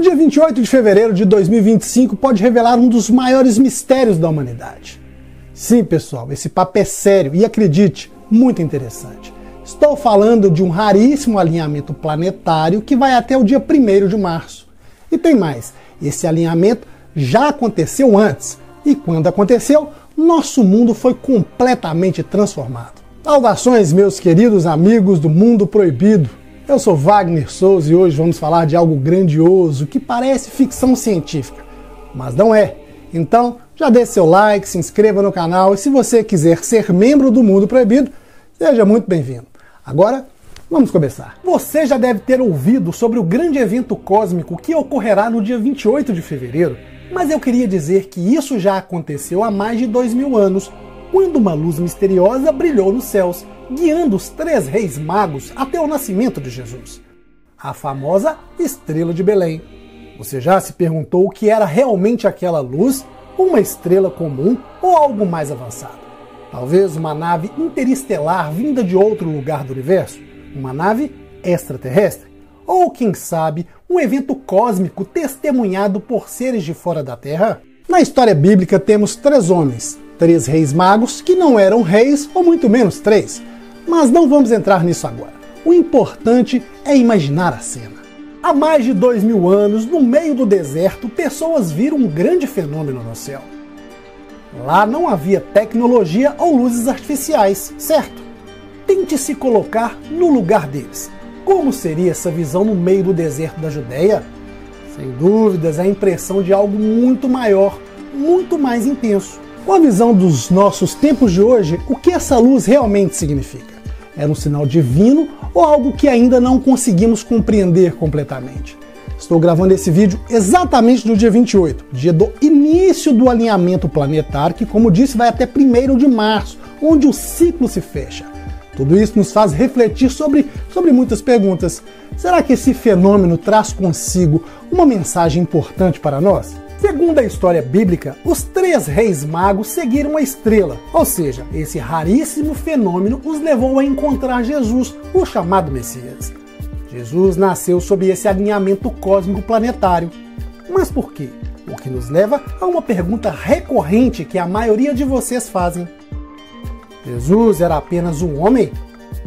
dia 28 de fevereiro de 2025 pode revelar um dos maiores mistérios da humanidade. Sim, pessoal, esse papo é sério e, acredite, muito interessante. Estou falando de um raríssimo alinhamento planetário que vai até o dia 1º de março. E tem mais, esse alinhamento já aconteceu antes, e quando aconteceu, nosso mundo foi completamente transformado. Saudações, meus queridos amigos do Mundo Proibido. Eu sou Wagner Souza e hoje vamos falar de algo grandioso que parece ficção científica, mas não é. Então, já deixe seu like, se inscreva no canal e se você quiser ser membro do Mundo Proibido, seja muito bem-vindo. Agora, vamos começar. Você já deve ter ouvido sobre o grande evento cósmico que ocorrerá no dia 28 de fevereiro, mas eu queria dizer que isso já aconteceu há mais de 2000 anos, quando uma luz misteriosa brilhou nos céus, guiando os 3 reis magos até o nascimento de Jesus. A famosa Estrela de Belém. Você já se perguntou o que era realmente aquela luz? Uma estrela comum ou algo mais avançado? Talvez uma nave interestelar vinda de outro lugar do universo? Uma nave extraterrestre? Ou, quem sabe, um evento cósmico testemunhado por seres de fora da Terra? Na história bíblica temos 3 homens, 3 reis magos que não eram reis ou muito menos 3. Mas não vamos entrar nisso agora. O importante é imaginar a cena. Há mais de 2000 anos, no meio do deserto, pessoas viram um grande fenômeno no céu. Lá não havia tecnologia ou luzes artificiais, certo? Tente se colocar no lugar deles. Como seria essa visão no meio do deserto da Judéia? Sem dúvidas, a impressão de algo muito maior, muito mais intenso. Com a visão dos nossos tempos de hoje, o que essa luz realmente significa? Era um sinal divino ou algo que ainda não conseguimos compreender completamente? Estou gravando esse vídeo exatamente no dia 28, dia do início do alinhamento planetário, que, como disse, vai até 1º de março, onde o ciclo se fecha. Tudo isso nos faz refletir sobre muitas perguntas. Será que esse fenômeno traz consigo uma mensagem importante para nós? Segundo a história bíblica, os 3 reis magos seguiram a estrela, ou seja, esse raríssimo fenômeno os levou a encontrar Jesus, o chamado Messias. Jesus nasceu sob esse alinhamento cósmico planetário. Mas por quê? O que nos leva a uma pergunta recorrente que a maioria de vocês fazem. Jesus era apenas um homem?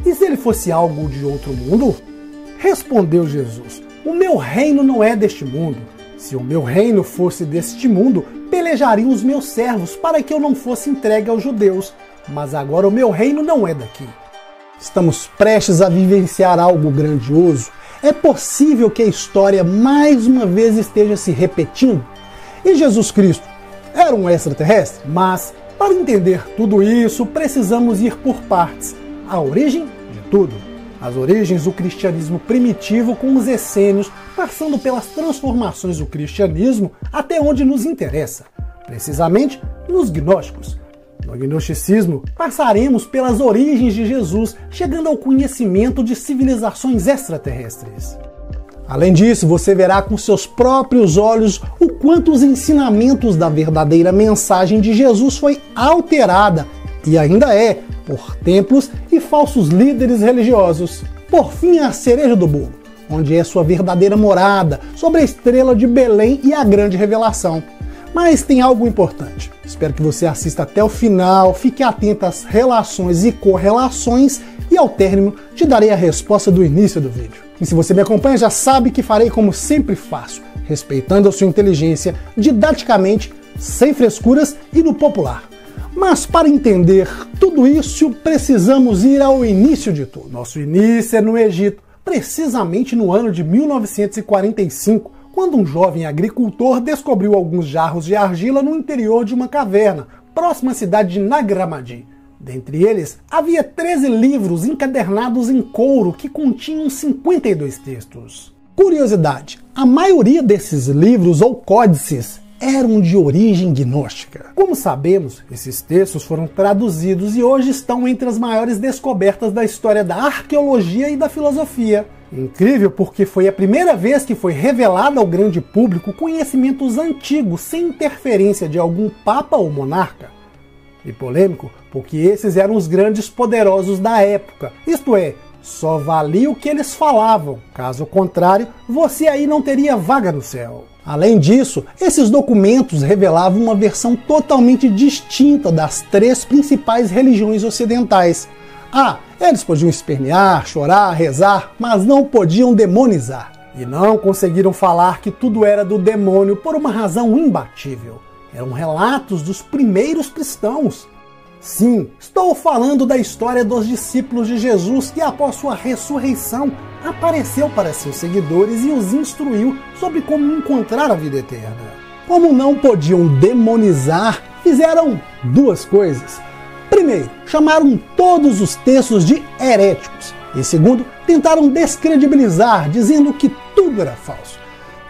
E se ele fosse algo de outro mundo? Respondeu Jesus: o meu reino não é deste mundo. Se o meu reino fosse deste mundo, pelejariam os meus servos para que eu não fosse entregue aos judeus. Mas agora o meu reino não é daqui. Estamos prestes a vivenciar algo grandioso. É possível que a história mais uma vez esteja se repetindo? E Jesus Cristo era um extraterrestre? Mas, para entender tudo isso, precisamos ir por partes. A origem de tudo. As origens do cristianismo primitivo com os essênios, passando pelas transformações do cristianismo até onde nos interessa, precisamente nos gnósticos. No gnosticismo, passaremos pelas origens de Jesus, chegando ao conhecimento de civilizações extraterrestres. Além disso, você verá com seus próprios olhos o quanto os ensinamentos da verdadeira mensagem de Jesus foi alterada, e ainda é, por templos e falsos líderes religiosos. Por fim, a cereja do bolo, onde é sua verdadeira morada, sobre a estrela de Belém e a grande revelação. Mas tem algo importante. Espero que você assista até o final, fique atento às relações e correlações e ao término te darei a resposta do início do vídeo. E se você me acompanha já sabe que farei como sempre faço, respeitando a sua inteligência, didaticamente, sem frescuras e no popular. Mas para entender tudo isso, precisamos ir ao início de tudo. Nosso início é no Egito, precisamente no ano de 1945, quando um jovem agricultor descobriu alguns jarros de argila no interior de uma caverna, próxima à cidade de Nag Hammadi. Dentre eles, havia 13 livros encadernados em couro que continham 52 textos. Curiosidade, a maioria desses livros ou códices eram de origem gnóstica. Como sabemos, esses textos foram traduzidos e hoje estão entre as maiores descobertas da história da arqueologia e da filosofia. Incrível porque foi a primeira vez que foi revelado ao grande público conhecimentos antigos sem interferência de algum papa ou monarca. E polêmico porque esses eram os grandes poderosos da época, isto é, Só valia o que eles falavam, caso contrário, você aí não teria vaga no céu. Além disso, esses documentos revelavam uma versão totalmente distinta das 3 principais religiões ocidentais. Eles podiam espernear, chorar, rezar, mas não podiam demonizar. E não conseguiram falar que tudo era do demônio por uma razão imbatível. Eram relatos dos primeiros cristãos. Sim, estou falando da história dos discípulos de Jesus que, após sua ressurreição, apareceu para seus seguidores e os instruiu sobre como encontrar a vida eterna. Como não podiam demonizar, fizeram 2 coisas. Primeiro, chamaram todos os textos de heréticos. E segundo, tentaram descredibilizar, dizendo que tudo era falso.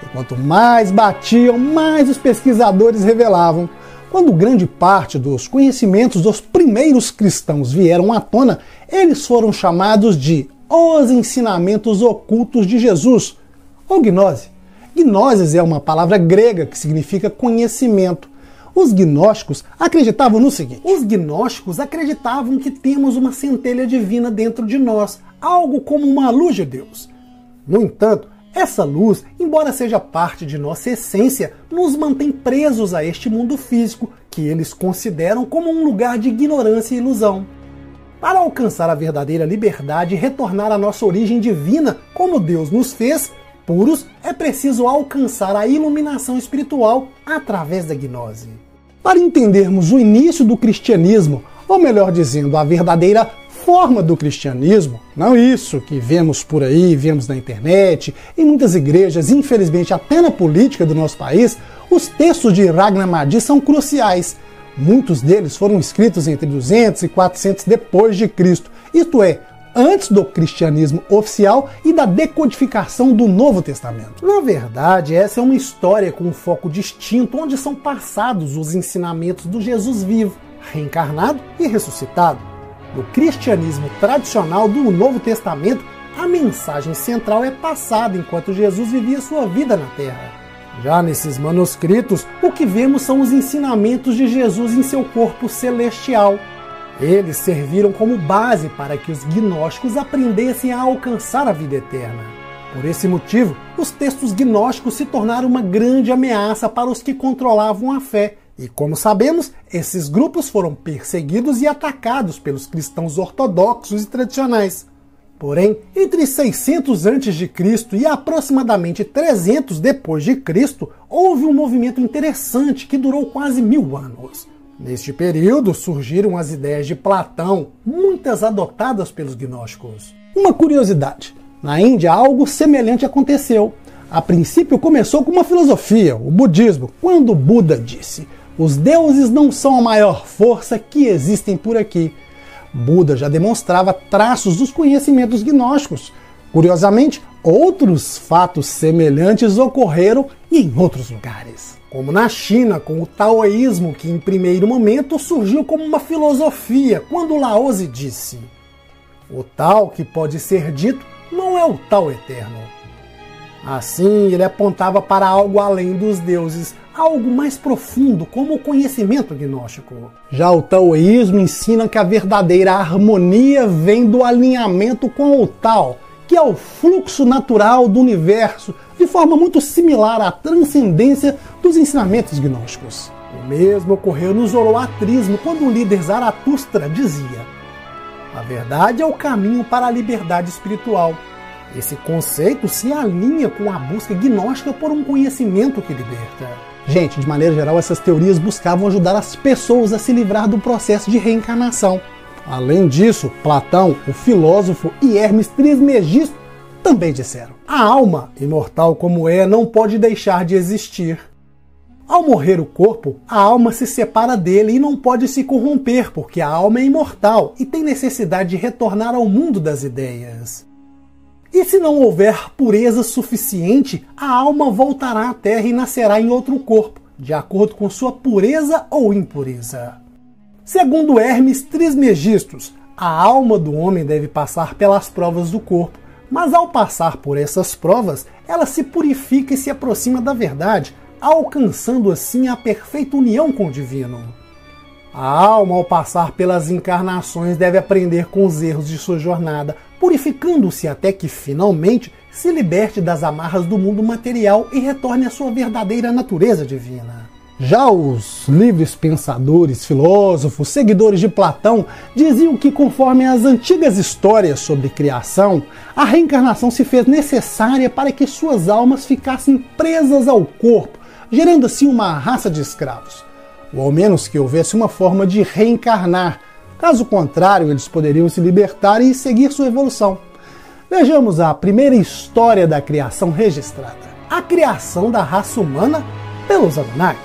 E quanto mais batiam, mais os pesquisadores revelavam. Quando grande parte dos conhecimentos dos primeiros cristãos vieram à tona, eles foram chamados de os ensinamentos ocultos de Jesus, ou gnose. Gnoses é uma palavra grega que significa conhecimento. Os gnósticos acreditavam no seguinte: os gnósticos acreditavam que temos uma centelha divina dentro de nós, algo como uma luz de Deus. No entanto, essa luz, embora seja parte de nossa essência, nos mantém presos a este mundo físico, que eles consideram como um lugar de ignorância e ilusão. Para alcançar a verdadeira liberdade e retornar à nossa origem divina, como Deus nos fez, puros, é preciso alcançar a iluminação espiritual através da gnose. Para entendermos o início do cristianismo, ou melhor dizendo, a verdadeira forma do cristianismo, não isso que vemos por aí, vemos na internet, em muitas igrejas, infelizmente até na política do nosso país, os textos de Ragnar Maddy são cruciais. Muitos deles foram escritos entre 200 e 400 depois de Cristo, isto é, antes do cristianismo oficial e da decodificação do Novo Testamento. Na verdade, essa é uma história com um foco distinto, onde são passados os ensinamentos do Jesus vivo, reencarnado e ressuscitado. No cristianismo tradicional do Novo Testamento, a mensagem central é passada enquanto Jesus vivia sua vida na Terra. Já nesses manuscritos, o que vemos são os ensinamentos de Jesus em seu corpo celestial. Eles serviram como base para que os gnósticos aprendessem a alcançar a vida eterna. Por esse motivo, os textos gnósticos se tornaram uma grande ameaça para os que controlavam a fé. E como sabemos, esses grupos foram perseguidos e atacados pelos cristãos ortodoxos e tradicionais. Porém, entre 600 a.C. e aproximadamente 300 depois de Cristo, houve um movimento interessante que durou quase 1000 anos. Neste período surgiram as ideias de Platão, muitas adotadas pelos gnósticos. Uma curiosidade: na Índia algo semelhante aconteceu. A princípio começou com uma filosofia, o budismo, quando Buda disse: os deuses não são a maior força que existem por aqui. Buda já demonstrava traços dos conhecimentos gnósticos. Curiosamente, outros fatos semelhantes ocorreram em outros lugares. Como na China, com o taoísmo, que em primeiro momento surgiu como uma filosofia, quando Lao Tse disse: o tal que pode ser dito não é o tal eterno. Assim, ele apontava para algo além dos deuses, algo mais profundo, como o conhecimento gnóstico. Já o taoísmo ensina que a verdadeira harmonia vem do alinhamento com o Tao, que é o fluxo natural do universo, de forma muito similar à transcendência dos ensinamentos gnósticos. O mesmo ocorreu no zoroatrismo, quando o líder Zaratustra dizia: a verdade é o caminho para a liberdade espiritual. Esse conceito se alinha com a busca gnóstica por um conhecimento que liberta. Gente, de maneira geral, essas teorias buscavam ajudar as pessoas a se livrar do processo de reencarnação. Além disso, Platão, o filósofo, e Hermes Trismegisto também disseram: a alma, imortal como é, não pode deixar de existir. Ao morrer o corpo, a alma se separa dele e não pode se corromper, porque a alma é imortal e tem necessidade de retornar ao mundo das ideias. E se não houver pureza suficiente, a alma voltará à Terra e nascerá em outro corpo, de acordo com sua pureza ou impureza. Segundo Hermes Trismegisto, a alma do homem deve passar pelas provas do corpo, mas ao passar por essas provas, ela se purifica e se aproxima da verdade, alcançando assim a perfeita união com o divino. A alma, ao passar pelas encarnações, deve aprender com os erros de sua jornada, purificando-se até que finalmente se liberte das amarras do mundo material e retorne à sua verdadeira natureza divina. Já os livres pensadores, filósofos, seguidores de Platão diziam que, conforme as antigas histórias sobre criação, a reencarnação se fez necessária para que suas almas ficassem presas ao corpo, gerando assim uma raça de escravos, ou ao menos que houvesse uma forma de reencarnar. Caso contrário, eles poderiam se libertar e seguir sua evolução. Vejamos a primeira história da criação registrada: a criação da raça humana pelos Anunnaki.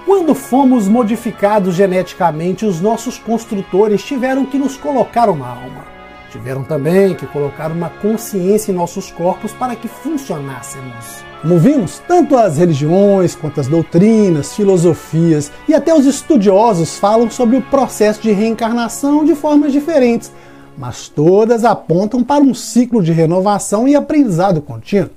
Quando fomos modificados geneticamente, os nossos construtores tiveram que nos colocar uma alma. Tiveram também que colocar uma consciência em nossos corpos para que funcionássemos. Como vimos, tanto as religiões quanto as doutrinas, filosofias e até os estudiosos falam sobre o processo de reencarnação de formas diferentes, mas todas apontam para um ciclo de renovação e aprendizado contínuo.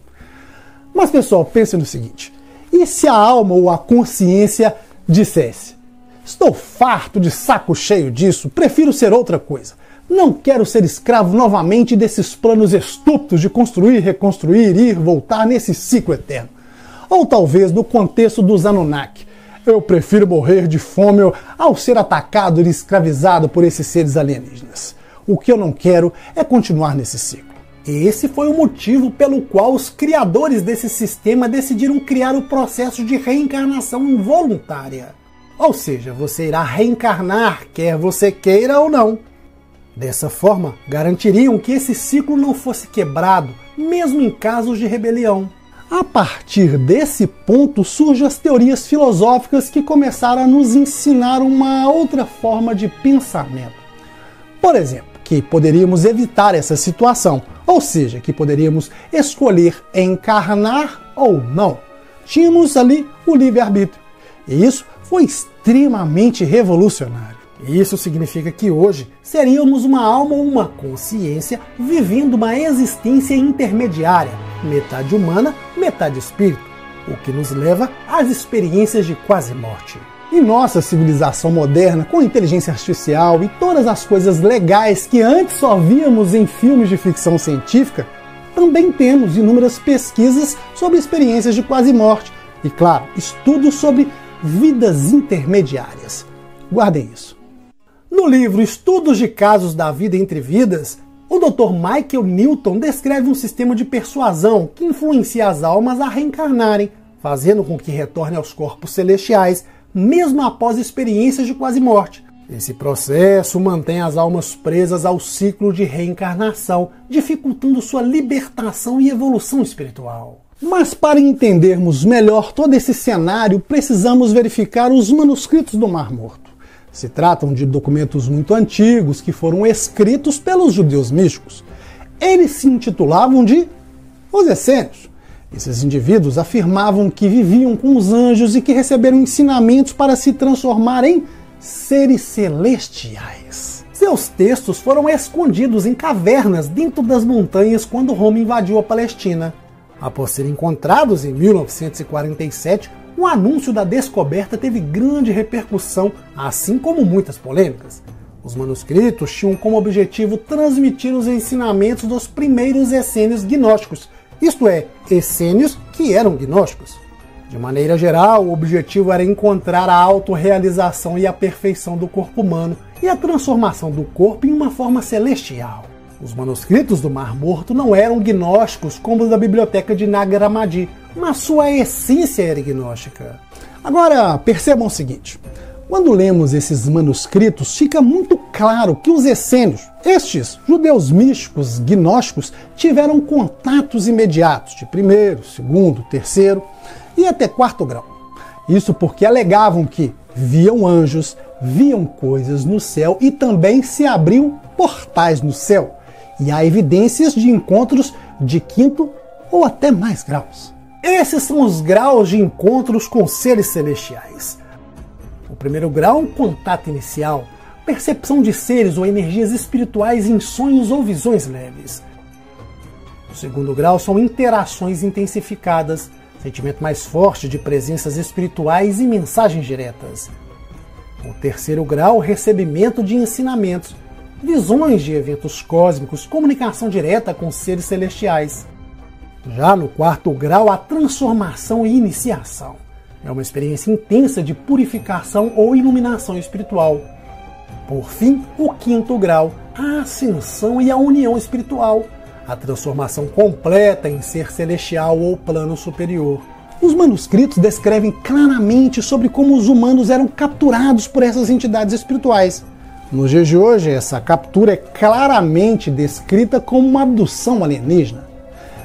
Mas, pessoal, pense no seguinte: e se a alma ou a consciência dissesse: estou farto de saco cheio disso, prefiro ser outra coisa. Não quero ser escravo novamente desses planos estúpidos de construir, reconstruir, ir, voltar nesse ciclo eterno. Ou talvez no contexto dos Anunnaki: eu prefiro morrer de fome ao ser atacado e escravizado por esses seres alienígenas. O que eu não quero é continuar nesse ciclo. Esse foi o motivo pelo qual os criadores desse sistema decidiram criar o processo de reencarnação involuntária. Ou seja, você irá reencarnar, quer você queira ou não. Dessa forma, garantiriam que esse ciclo não fosse quebrado, mesmo em casos de rebelião. A partir desse ponto surgem as teorias filosóficas que começaram a nos ensinar uma outra forma de pensamento. Por exemplo, que poderíamos evitar essa situação, ou seja, que poderíamos escolher encarnar ou não. Tínhamos ali o livre-arbítrio. E isso foi extremamente revolucionário. Isso significa que hoje seríamos uma alma ou uma consciência vivendo uma existência intermediária, metade humana, metade espírito, o que nos leva às experiências de quase morte. Em nossa civilização moderna, com inteligência artificial e todas as coisas legais que antes só víamos em filmes de ficção científica, também temos inúmeras pesquisas sobre experiências de quase morte e, claro, estudos sobre vidas intermediárias. Guardem isso. No livro Estudos de Casos da Vida entre Vidas, o Dr. Michael Newton descreve um sistema de persuasão que influencia as almas a reencarnarem, fazendo com que retornem aos corpos celestiais, mesmo após experiências de quase morte. Esse processo mantém as almas presas ao ciclo de reencarnação, dificultando sua libertação e evolução espiritual. Mas para entendermos melhor todo esse cenário, precisamos verificar os manuscritos do Mar Morto. Se tratam de documentos muito antigos que foram escritos pelos judeus místicos. Eles se intitulavam de os essênios. Esses indivíduos afirmavam que viviam com os anjos e que receberam ensinamentos para se transformar em seres celestiais. Seus textos foram escondidos em cavernas dentro das montanhas quando Roma invadiu a Palestina. Após serem encontrados em 1947, o anúncio da descoberta teve grande repercussão, assim como muitas polêmicas. Os manuscritos tinham como objetivo transmitir os ensinamentos dos primeiros essênios gnósticos, isto é, essênios que eram gnósticos. De maneira geral, o objetivo era encontrar a autorrealização e a perfeição do corpo humano e a transformação do corpo em uma forma celestial. Os manuscritos do Mar Morto não eram gnósticos como os da biblioteca de Nag Hammadi, mas sua essência era gnóstica. Agora, percebam o seguinte: quando lemos esses manuscritos, fica muito claro que os essênios, estes judeus místicos gnósticos, tiveram contatos imediatos de primeiro, segundo, terceiro e até quarto grau. Isso porque alegavam que viam anjos, viam coisas no céu e também se abriam portais no céu. E há evidências de encontros de quinto ou até mais graus. Esses são os graus de encontros com seres celestiais. O primeiro grau é um contato inicial, percepção de seres ou energias espirituais em sonhos ou visões leves. O segundo grau são interações intensificadas, sentimento mais forte de presenças espirituais e mensagens diretas. O terceiro grau, recebimento de ensinamentos. visões de eventos cósmicos, comunicação direta com seres celestiais. Já no 4º grau, a transformação e iniciação. É uma experiência intensa de purificação ou iluminação espiritual. Por fim, o 5º grau, a ascensão e a união espiritual. A transformação completa em ser celestial ou plano superior. Os manuscritos descrevem claramente sobre como os humanos eram capturados por essas entidades espirituais. Nos dias de hoje, essa captura é claramente descrita como uma abdução alienígena.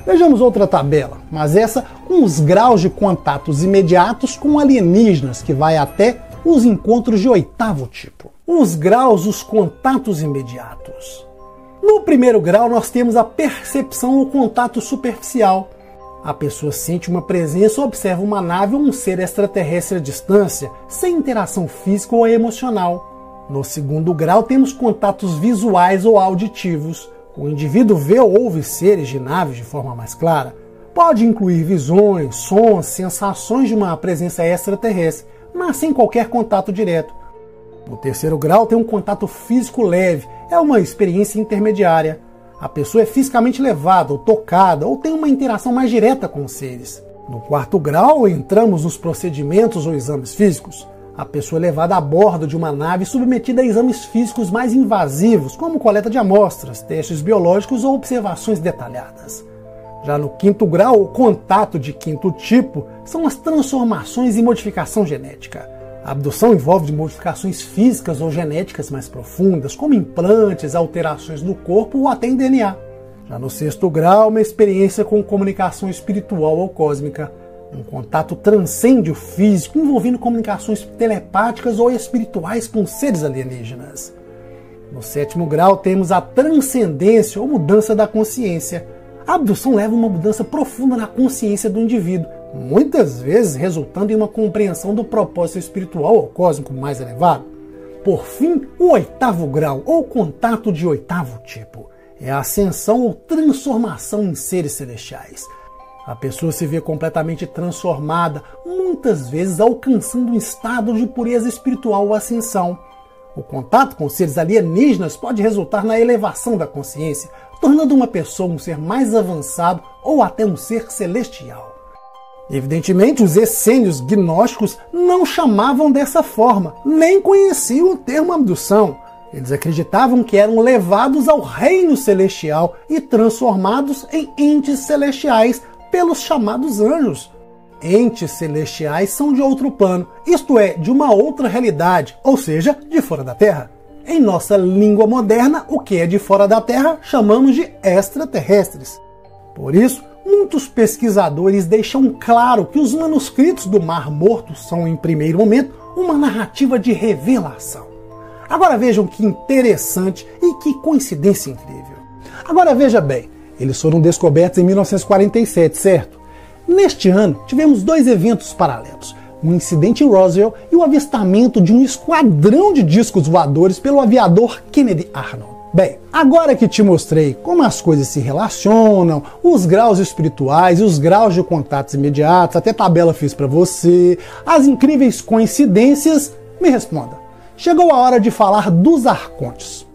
Vejamos outra tabela, mas essa com os graus de contatos imediatos com alienígenas, que vai até os encontros de 8º tipo. Os graus, os contatos imediatos. No 1º grau, nós temos a percepção ou contato superficial. A pessoa sente uma presença ou observa uma nave ou um ser extraterrestre à distância, sem interação física ou emocional. No 2º grau, temos contatos visuais ou auditivos. O indivíduo vê ou ouve seres de naves de forma mais clara. Pode incluir visões, sons, sensações de uma presença extraterrestre, mas sem qualquer contato direto. No 3º grau, tem um contato físico leve, é uma experiência intermediária. A pessoa é fisicamente levada ou tocada ou tem uma interação mais direta com os seres. No 4º grau, entramos nos procedimentos ou exames físicos. A pessoa é levada a bordo de uma nave submetida a exames físicos mais invasivos, como coleta de amostras, testes biológicos ou observações detalhadas. Já no 5º grau, o contato de 5º tipo são as transformações e modificação genética. A abdução envolve modificações físicas ou genéticas mais profundas, como implantes, alterações no corpo ou até em DNA. Já no 6º grau, uma experiência com comunicação espiritual ou cósmica. Um contato transcende o físico, envolvendo comunicações telepáticas ou espirituais com seres alienígenas. No 7º grau, temos a transcendência ou mudança da consciência. A abdução leva a uma mudança profunda na consciência do indivíduo, muitas vezes resultando em uma compreensão do propósito espiritual ou cósmico mais elevado. Por fim, o 8º grau, ou contato de 8º tipo, é a ascensão ou transformação em seres celestiais. A pessoa se vê completamente transformada, muitas vezes alcançando um estado de pureza espiritual ou ascensão. O contato com seres alienígenas pode resultar na elevação da consciência, tornando uma pessoa um ser mais avançado ou até um ser celestial. Evidentemente, os essênios gnósticos não chamavam dessa forma, nem conheciam o termo abdução. Eles acreditavam que eram levados ao reino celestial e transformados em entes celestiais pelos chamados anjos. Entes celestiais são de outro plano, isto é, de uma outra realidade, ou seja, de fora da Terra. Em nossa língua moderna, o que é de fora da Terra chamamos de extraterrestres. Por isso, muitos pesquisadores deixam claro que os manuscritos do Mar Morto são, em primeiro momento, uma narrativa de revelação. Agora vejam que interessante e que coincidência incrível. Agora veja bem, eles foram descobertos em 1947, certo? Neste ano, tivemos 2 eventos paralelos. Um incidente em Roswell e o avistamento de um esquadrão de discos voadores pelo aviador Kennedy Arnold. Bem, agora que te mostrei como as coisas se relacionam, os graus espirituais e os graus de contatos imediatos, até tabela fiz para você, as incríveis coincidências, me responda. Chegou a hora de falar dos arcontes.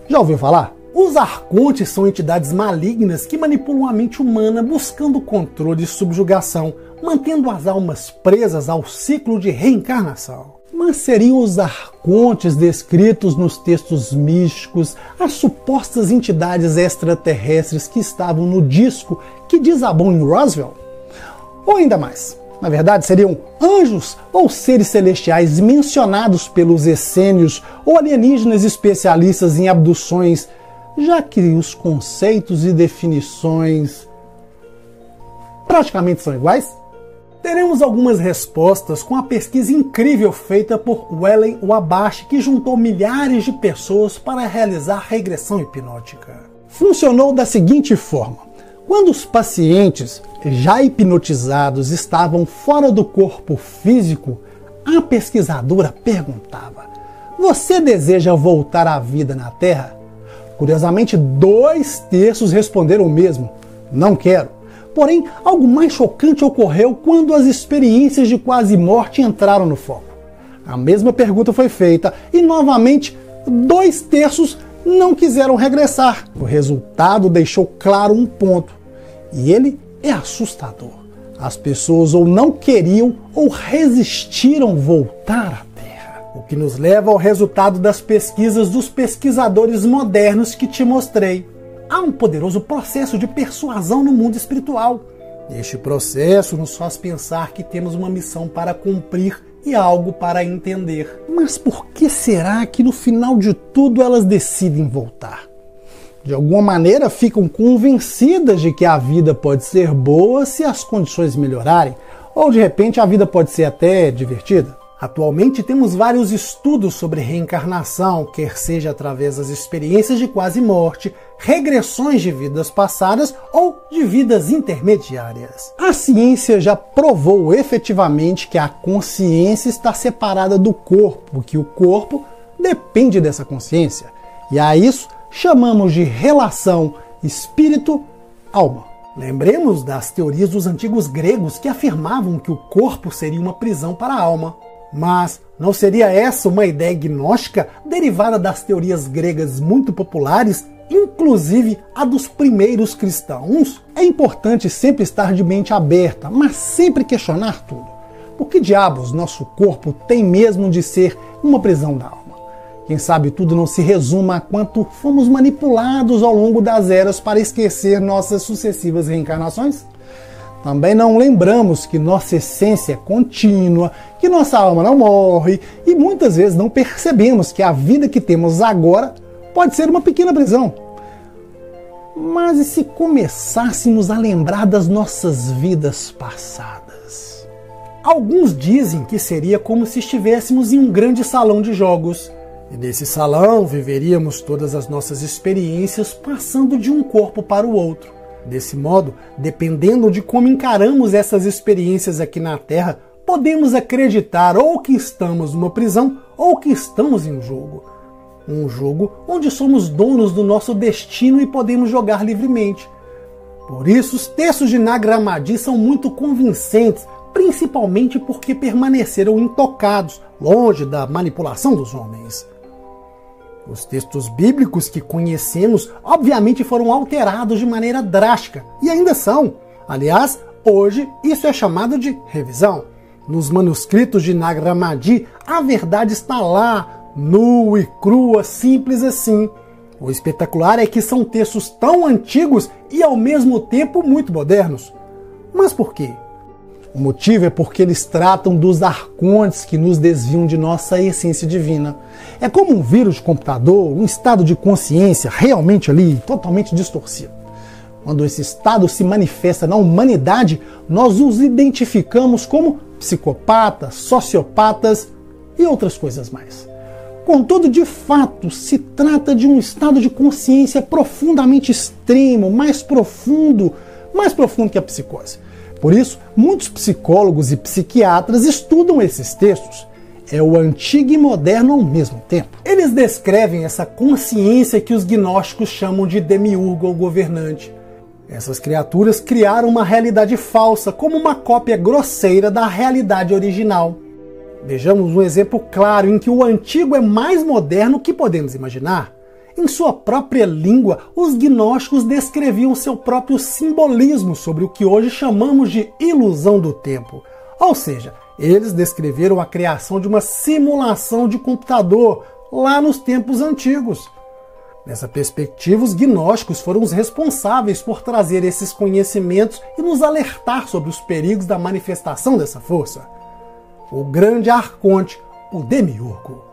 Já ouviu falar? Os arcontes são entidades malignas que manipulam a mente humana buscando controle e subjugação, mantendo as almas presas ao ciclo de reencarnação. Mas seriam os arcontes descritos nos textos místicos as supostas entidades extraterrestres que estavam no disco que desabou em Roswell? Ou ainda mais, na verdade seriam anjos ou seres celestiais mencionados pelos essênios ou alienígenas especialistas em abduções, já que os conceitos e definições praticamente são iguais? Teremos algumas respostas com a pesquisa incrível feita por Wellen Wabash, que juntou milhares de pessoas para realizar regressão hipnótica. Funcionou da seguinte forma: quando os pacientes já hipnotizados estavam fora do corpo físico, a pesquisadora perguntava: "Você deseja voltar à vida na Terra?" Curiosamente, 2/3 responderam o mesmo: "Não quero." Porém, algo mais chocante ocorreu quando as experiências de quase morte entraram no foco. A mesma pergunta foi feita e, novamente, 2/3 não quiseram regressar. O resultado deixou claro um ponto, e ele é assustador. As pessoas ou não queriam ou resistiram voltar à Terra. O que nos leva ao resultado das pesquisas dos pesquisadores modernos que te mostrei. Há um poderoso processo de persuasão no mundo espiritual. Este processo nos faz pensar que temos uma missão para cumprir e algo para entender. Mas por que será que no final de tudo elas decidem voltar? De alguma maneira ficam convencidas de que a vida pode ser boa se as condições melhorarem, ou de repente a vida pode ser até divertida. Atualmente temos vários estudos sobre reencarnação, quer seja através das experiências de quase morte, regressões de vidas passadas ou de vidas intermediárias. A ciência já provou efetivamente que a consciência está separada do corpo, que o corpo depende dessa consciência. E a isso chamamos de relação espírito-alma. Lembremos das teorias dos antigos gregos que afirmavam que o corpo seria uma prisão para a alma. Mas não seria essa uma ideia gnóstica derivada das teorias gregas muito populares, inclusive a dos primeiros cristãos? É importante sempre estar de mente aberta, mas sempre questionar tudo. Por que diabos nosso corpo tem mesmo de ser uma prisão da alma? Quem sabe tudo não se resuma a quanto fomos manipulados ao longo das eras para esquecer nossas sucessivas reencarnações? Também não lembramos que nossa essência é contínua, que nossa alma não morre e muitas vezes não percebemos que a vida que temos agora pode ser uma pequena prisão. Mas e se começássemos a lembrar das nossas vidas passadas? Alguns dizem que seria como se estivéssemos em um grande salão de jogos. E nesse salão viveríamos todas as nossas experiências passando de um corpo para o outro. Desse modo, dependendo de como encaramos essas experiências aqui na Terra, podemos acreditar ou que estamos numa prisão ou que estamos em um jogo. Um jogo onde somos donos do nosso destino e podemos jogar livremente. Por isso, os textos de Nag Hammadi são muito convincentes, principalmente porque permaneceram intocados, longe da manipulação dos homens. Os textos bíblicos que conhecemos, obviamente, foram alterados de maneira drástica, e ainda são. Aliás, hoje isso é chamado de revisão. Nos manuscritos de Nag Hammadi, a verdade está lá, nua e crua, simples assim. O espetacular é que são textos tão antigos e, ao mesmo tempo, muito modernos. Mas por quê? O motivo é porque eles tratam dos arcontes que nos desviam de nossa essência divina. É como um vírus de computador, um estado de consciência realmente ali, totalmente distorcido. Quando esse estado se manifesta na humanidade, nós os identificamos como psicopatas, sociopatas e outras coisas mais. Contudo, de fato, se trata de um estado de consciência profundamente extremo, mais profundo que a psicose. Por isso, muitos psicólogos e psiquiatras estudam esses textos. É o antigo e moderno ao mesmo tempo. Eles descrevem essa consciência que os gnósticos chamam de demiurgo ou governante. Essas criaturas criaram uma realidade falsa, como uma cópia grosseira da realidade original. Vejamos um exemplo claro em que o antigo é mais moderno que podemos imaginar. Em sua própria língua, os gnósticos descreviam seu próprio simbolismo sobre o que hoje chamamos de ilusão do tempo. Ou seja, eles descreveram a criação de uma simulação de computador lá nos tempos antigos. Nessa perspectiva, os gnósticos foram os responsáveis por trazer esses conhecimentos e nos alertar sobre os perigos da manifestação dessa força. O grande arconte, o demiurgo.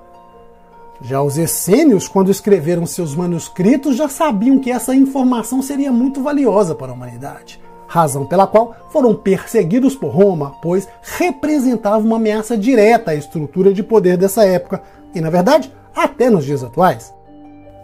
Já os essênios, quando escreveram seus manuscritos, já sabiam que essa informação seria muito valiosa para a humanidade. Razão pela qual foram perseguidos por Roma, pois representava uma ameaça direta à estrutura de poder dessa época, e na verdade, até nos dias atuais.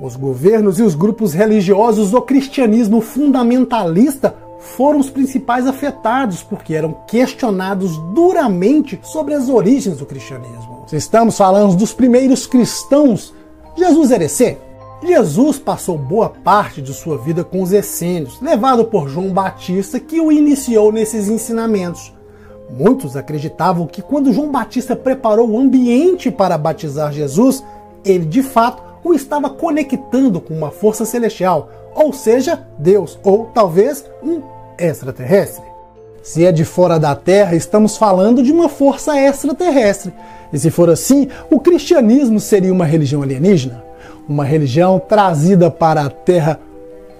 Os governos e os grupos religiosos do cristianismo fundamentalista foram os principais afetados, porque eram questionados duramente sobre as origens do cristianismo. Se estamos falando dos primeiros cristãos, Jesus era essênio. Jesus passou boa parte de sua vida com os essênios, levado por João Batista, que o iniciou nesses ensinamentos. Muitos acreditavam que quando João Batista preparou o ambiente para batizar Jesus, ele de fato o estava conectando com uma força celestial, ou seja, Deus, ou talvez um extraterrestre. Se é de fora da Terra, estamos falando de uma força extraterrestre. E se for assim, o cristianismo seria uma religião alienígena? Uma religião trazida para a Terra,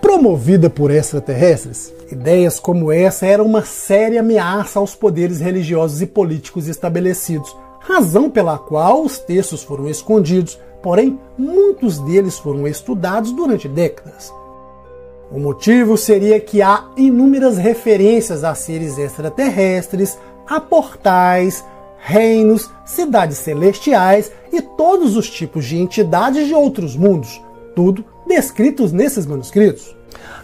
promovida por extraterrestres? Ideias como essa eram uma séria ameaça aos poderes religiosos e políticos estabelecidos, razão pela qual os textos foram escondidos, porém muitos deles foram estudados durante décadas. O motivo seria que há inúmeras referências a seres extraterrestres, a portais, reinos, cidades celestiais e todos os tipos de entidades de outros mundos, tudo descritos nesses manuscritos.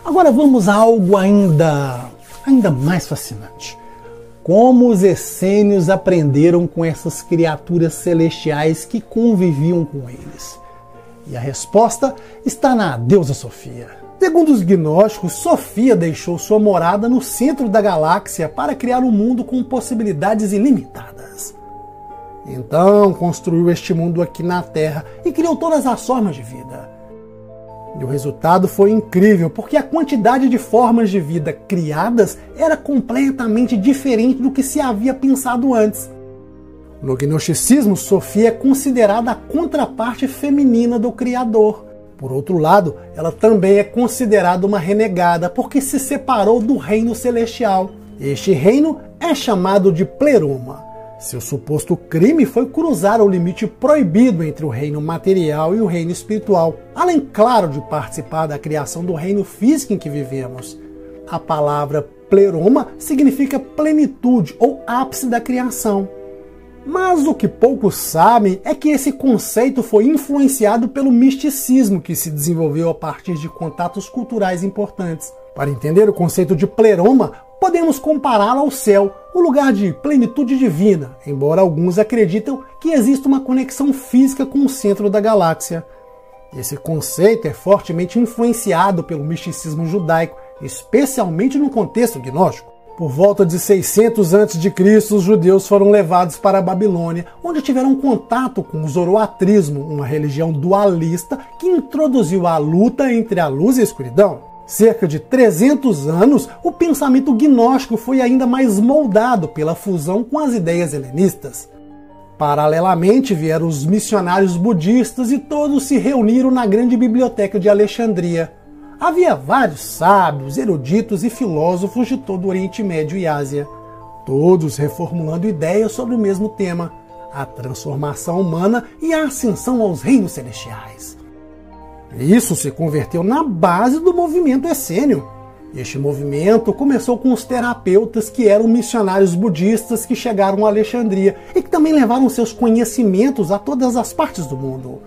Agora vamos a algo ainda mais fascinante. Como os essênios aprenderam com essas criaturas celestiais que conviviam com eles? E a resposta está na deusa Sofia. Segundo os gnósticos, Sofia deixou sua morada no centro da galáxia para criar um mundo com possibilidades ilimitadas. Então construiu este mundo aqui na Terra e criou todas as formas de vida. E o resultado foi incrível, porque a quantidade de formas de vida criadas era completamente diferente do que se havia pensado antes. No gnosticismo, Sofia é considerada a contraparte feminina do Criador. Por outro lado, ela também é considerada uma renegada, porque se separou do reino celestial. Este reino é chamado de Pleroma. Seu suposto crime foi cruzar o limite proibido entre o reino material e o reino espiritual, além, claro, de participar da criação do reino físico em que vivemos. A palavra Pleroma significa plenitude ou ápice da criação. Mas o que poucos sabem é que esse conceito foi influenciado pelo misticismo que se desenvolveu a partir de contatos culturais importantes. Para entender o conceito de Pleroma, podemos compará-lo ao céu, o lugar de plenitude divina, embora alguns acreditam que existe uma conexão física com o centro da galáxia. Esse conceito é fortemente influenciado pelo misticismo judaico, especialmente no contexto gnóstico. Por volta de 600 a.C., os judeus foram levados para a Babilônia, onde tiveram contato com o zoroatrismo, uma religião dualista que introduziu a luta entre a luz e a escuridão. Cerca de 300 anos, o pensamento gnóstico foi ainda mais moldado pela fusão com as ideias helenistas. Paralelamente, vieram os missionários budistas e todos se reuniram na grande biblioteca de Alexandria. Havia vários sábios, eruditos e filósofos de todo o Oriente Médio e Ásia, todos reformulando ideias sobre o mesmo tema, a transformação humana e a ascensão aos reinos celestiais. Isso se converteu na base do movimento essênio. Este movimento começou com os terapeutas que eram missionários budistas que chegaram a Alexandria e que também levaram seus conhecimentos a todas as partes do mundo.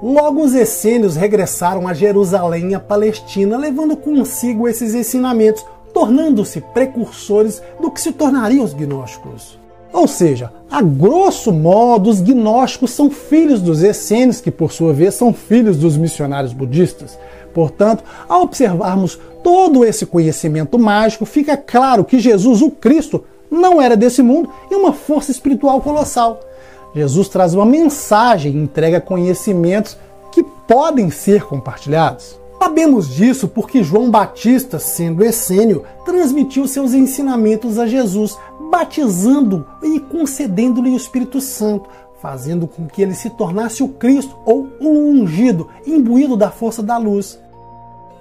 Logo, os essênios regressaram a Jerusalém e a Palestina, levando consigo esses ensinamentos, tornando-se precursores do que se tornariam os gnósticos. Ou seja, a grosso modo, os gnósticos são filhos dos essênios, que por sua vez são filhos dos missionários budistas. Portanto, ao observarmos todo esse conhecimento mágico, fica claro que Jesus, o Cristo, não era desse mundo e uma força espiritual colossal. Jesus traz uma mensagem e entrega conhecimentos que podem ser compartilhados. Sabemos disso porque João Batista, sendo essênio, transmitiu seus ensinamentos a Jesus, batizando-o e concedendo-lhe o Espírito Santo, fazendo com que ele se tornasse o Cristo ou o ungido, imbuído da força da luz.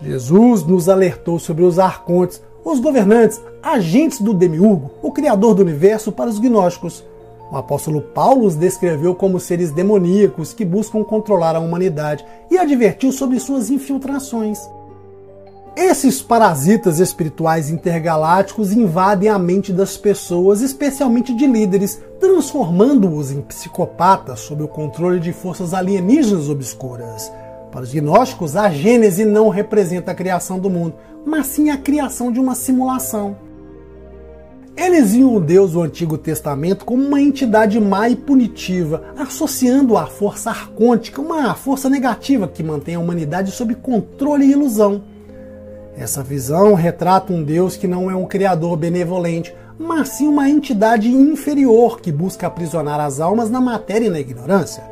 Jesus nos alertou sobre os arcontes, os governantes, agentes do demiurgo, o Criador do universo para os gnósticos. O apóstolo Paulo os descreveu como seres demoníacos que buscam controlar a humanidade e advertiu sobre suas infiltrações. Esses parasitas espirituais intergalácticos invadem a mente das pessoas, especialmente de líderes, transformando-os em psicopatas sob o controle de forças alienígenas obscuras. Para os gnósticos, a Gênese não representa a criação do mundo, mas sim a criação de uma simulação. Eles viam o Deus do Antigo Testamento como uma entidade má e punitiva, associando à força arcôntica, uma força negativa que mantém a humanidade sob controle e ilusão. Essa visão retrata um Deus que não é um criador benevolente, mas sim uma entidade inferior que busca aprisionar as almas na matéria e na ignorância.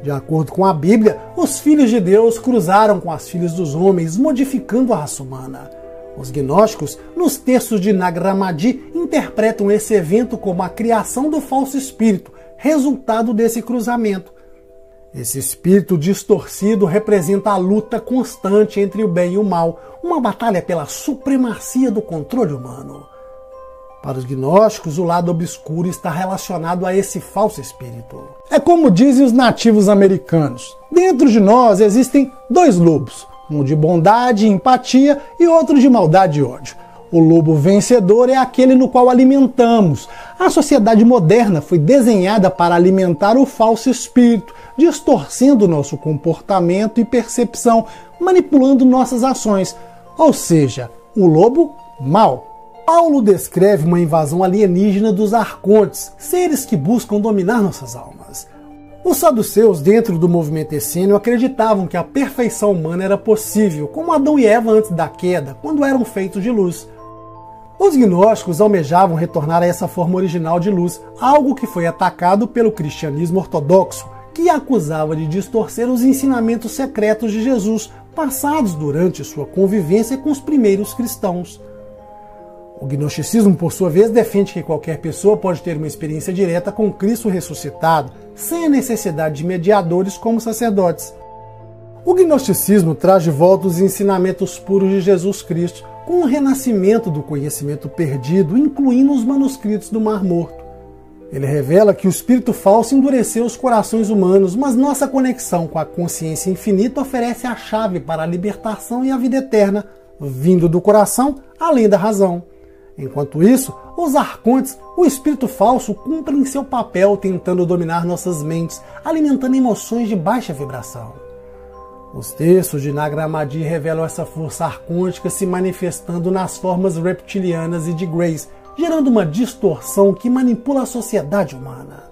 De acordo com a Bíblia, os filhos de Deus cruzaram com as filhas dos homens, modificando a raça humana. Os gnósticos, nos textos de Nag Hammadi, interpretam esse evento como a criação do falso espírito, resultado desse cruzamento. Esse espírito distorcido representa a luta constante entre o bem e o mal, uma batalha pela supremacia do controle humano. Para os gnósticos, o lado obscuro está relacionado a esse falso espírito. É como dizem os nativos americanos: dentro de nós existem dois lobos, um de bondade e empatia e outro de maldade e ódio. O lobo vencedor é aquele no qual alimentamos. A sociedade moderna foi desenhada para alimentar o falso espírito, distorcendo nosso comportamento e percepção, manipulando nossas ações. Ou seja, o lobo mau. Paulo descreve uma invasão alienígena dos arcontes, seres que buscam dominar nossas almas. Os saduceus, dentro do movimento essênio, acreditavam que a perfeição humana era possível, como Adão e Eva antes da queda, quando eram feitos de luz. Os gnósticos almejavam retornar a essa forma original de luz, algo que foi atacado pelo cristianismo ortodoxo, que acusava de distorcer os ensinamentos secretos de Jesus, passados durante sua convivência com os primeiros cristãos. O gnosticismo, por sua vez, defende que qualquer pessoa pode ter uma experiência direta com Cristo ressuscitado, sem a necessidade de mediadores como sacerdotes. O gnosticismo traz de volta os ensinamentos puros de Jesus Cristo, com o renascimento do conhecimento perdido, incluindo os manuscritos do Mar Morto. Ele revela que o espírito falso endureceu os corações humanos, mas nossa conexão com a consciência infinita oferece a chave para a libertação e a vida eterna, vindo do coração além da razão. Enquanto isso, os arcontes, o espírito falso, cumprem seu papel tentando dominar nossas mentes, alimentando emoções de baixa vibração. Os textos de Nag Hammadi revelam essa força arcôntica se manifestando nas formas reptilianas e de Grace, gerando uma distorção que manipula a sociedade humana.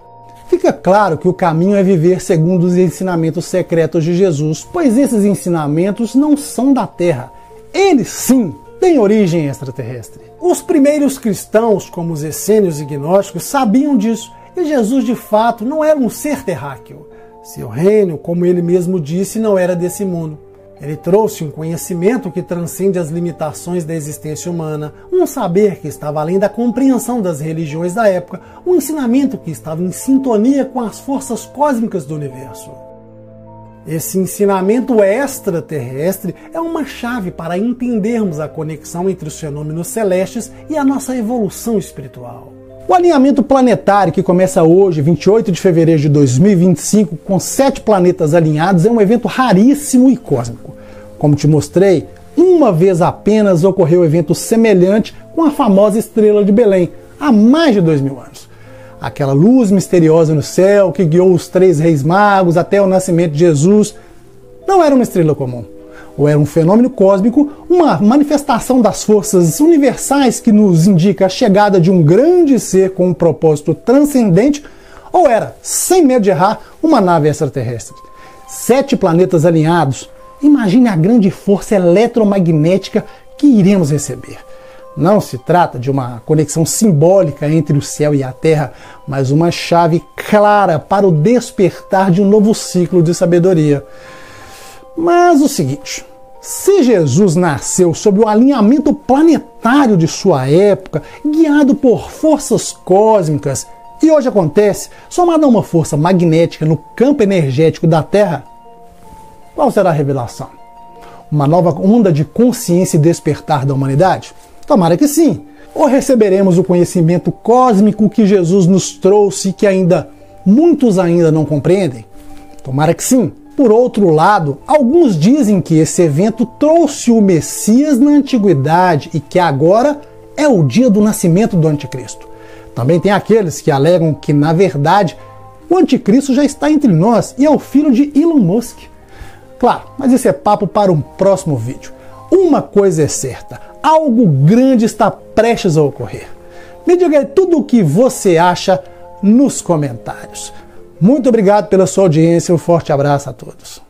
Fica claro que o caminho é viver segundo os ensinamentos secretos de Jesus, pois esses ensinamentos não são da Terra. Eles sim têm origem extraterrestre. Os primeiros cristãos, como os essênios e gnósticos, sabiam disso, e Jesus de fato não era um ser terráqueo. Seu reino, como ele mesmo disse, não era desse mundo. Ele trouxe um conhecimento que transcende as limitações da existência humana, um saber que estava além da compreensão das religiões da época, um ensinamento que estava em sintonia com as forças cósmicas do universo. Esse ensinamento extraterrestre é uma chave para entendermos a conexão entre os fenômenos celestes e a nossa evolução espiritual. O alinhamento planetário, que começa hoje, 28 de fevereiro de 2025, com 7 planetas alinhados, é um evento raríssimo e cósmico. Como te mostrei, uma vez apenas ocorreu um evento semelhante com a famosa estrela de Belém, há mais de 2000 anos. Aquela luz misteriosa no céu que guiou os 3 reis magos até o nascimento de Jesus não era uma estrela comum. Ou era um fenômeno cósmico, uma manifestação das forças universais que nos indica a chegada de um grande ser com um propósito transcendente, ou era, sem medo de errar, uma nave extraterrestre. 7 planetas alinhados. Imagine a grande força eletromagnética que iremos receber. Não se trata de uma conexão simbólica entre o céu e a terra, mas uma chave clara para o despertar de um novo ciclo de sabedoria. Mas o seguinte, se Jesus nasceu sob o alinhamento planetário de sua época, guiado por forças cósmicas, e hoje acontece, somado a uma força magnética no campo energético da Terra, qual será a revelação? Uma nova onda de consciência e despertar da humanidade? Tomara que sim. Ou receberemos o conhecimento cósmico que Jesus nos trouxe e que muitos ainda não compreendem? Tomara que sim. Por outro lado, alguns dizem que esse evento trouxe o Messias na antiguidade e que agora é o dia do nascimento do anticristo. Também tem aqueles que alegam que, na verdade, o anticristo já está entre nós e é o filho de Elon Musk. Claro, mas esse é papo para um próximo vídeo. Uma coisa é certa, algo grande está prestes a ocorrer. Me diga aí tudo o que você acha nos comentários. Muito obrigado pela sua audiência, um forte abraço a todos.